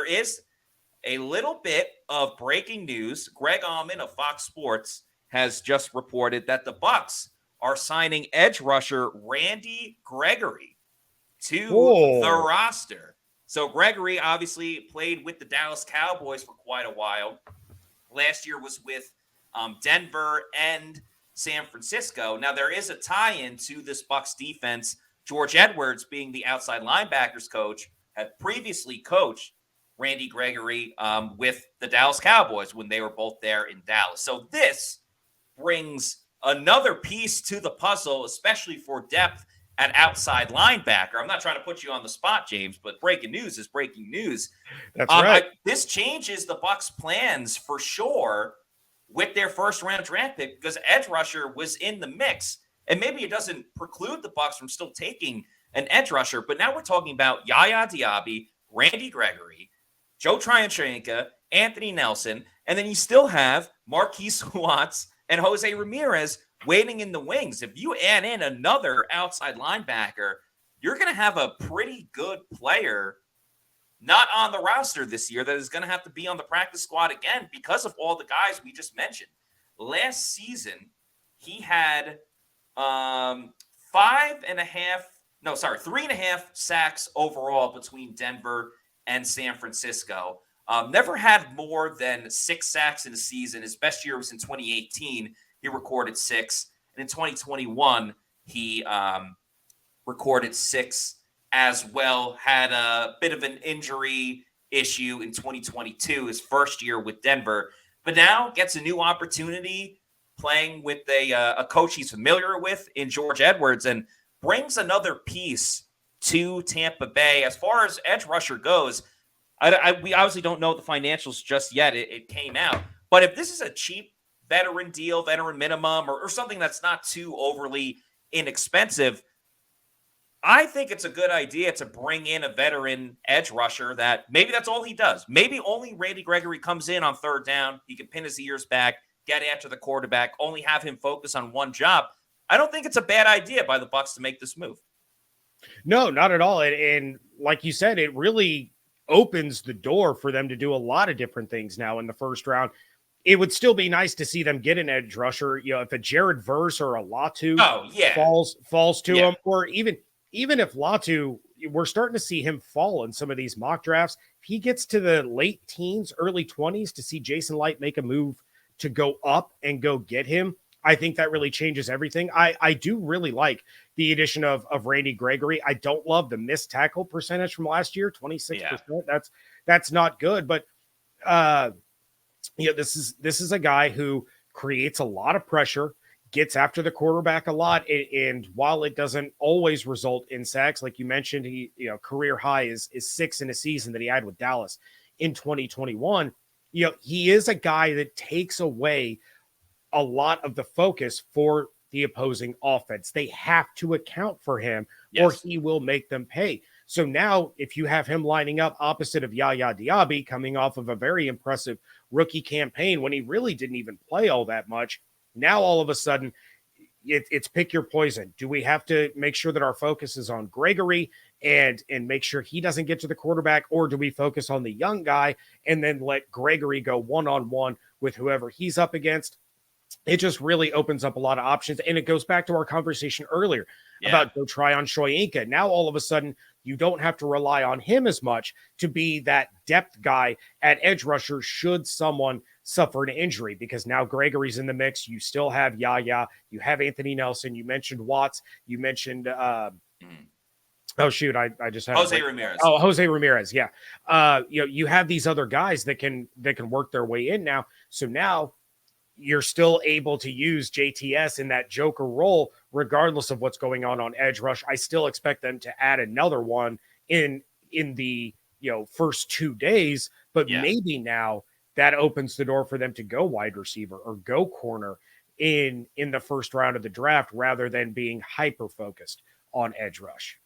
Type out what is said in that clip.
there is a little bit of breaking news. Greg Allman of Fox Sports has just reported that the Bucs are signing edge rusher Randy Gregory to the roster. So Gregory obviously played with the Dallas Cowboys for quite a while. Last year was with Denver and San Francisco. Now, there is a tie-in to this Bucs defense. George Edwards, being the outside linebackers coach, had previously coached Randy Gregory with the Dallas Cowboys when they were both there in Dallas. So this brings another piece to the puzzle, especially for depth at outside linebacker. I'm not trying to put you on the spot, James, but breaking news is breaking news. That's right. This changes the Bucs' plans for sure with their first-round draft pick because edge rusher was in the mix. And maybe it doesn't preclude the Bucs from still taking an edge rusher, but now we're talking about Yaya Diaby, Randy Gregory, Joe Tryanchenko, Anthony Nelson, and then you still have Marquise Watts and Jose Ramirez waiting in the wings. If you add in another outside linebacker, you're going to have a pretty good player not on the roster this year that is going to have to be on the practice squad again because of all the guys we just mentioned. Last season, he had 3.5 sacks overall between Denver and San Francisco. Never had more than 6 sacks in a season. His best year was in 2018. He recorded 6. And in 2021, he recorded 6 as well. Had a bit of an injury issue in 2022, his first year with Denver. But now gets a new opportunity playing with a coach he's familiar with in George Edwards and brings another piece to Tampa Bay. As far as edge rusher goes, we obviously don't know the financials just yet. It came out. But if this is a cheap veteran deal, veteran minimum, or something that's not too overly inexpensive, I think it's a good idea to bring in a veteran edge rusher that maybe that's all he does. Maybe only Randy Gregory comes in on third down. He can pin his ears back, get after the quarterback, only have him focus on one job. I don't think it's a bad idea by the Bucs to make this move. No, not at all. And like you said, it really opens the door for them to do a lot of different things now in the first round. It would still be nice to see them get an edge rusher. You know, if a Jared Verse or a Latu falls to him, or even if Latu, we're starting to see him fall in some of these mock drafts. If he gets to the late teens, early 20s, to see Jason Light make a move to go up and go get him, I think that really changes everything. I do really like the addition of Randy Gregory. I don't love the missed tackle percentage from last year, 26%. Yeah. That's not good. But this is a guy who creates a lot of pressure, gets after the quarterback a lot, and while it doesn't always result in sacks, like you mentioned, he career high is 6 in a season that he had with Dallas in 2021. He is a guy that takes away a lot of the focus for the opposing offense. They have to account for him, or he will make them pay. So now, if you have him lining up opposite of Yaya Diaby, coming off of a very impressive rookie campaign when he really didn't even play all that much, now all of a sudden it's pick your poison. Do we have to make sure that our focus is on Gregory and make sure he doesn't get to the quarterback, or do we focus on the young guy and then let Gregory go one-on-one with whoever he's up against? It just really opens up a lot of options. And it goes back to our conversation earlier about Joe Tryanchenko. Now, all of a sudden, you don't have to rely on him as much to be that depth guy at edge rusher should someone suffer an injury, because now Gregory's in the mix. You still have Yaya. You have Anthony Nelson. You mentioned Watts. You mentioned I just had Jose Ramirez. Oh, Jose Ramirez. Yeah. You have these other guys that can work their way in now. So now you're still able to use JTS in that joker role, regardless of what's going on edge rush. I still expect them to add another one in the first 2 days, but maybe now that opens the door for them to go wide receiver or go corner in the first round of the draft, rather than being hyper focused on edge rush.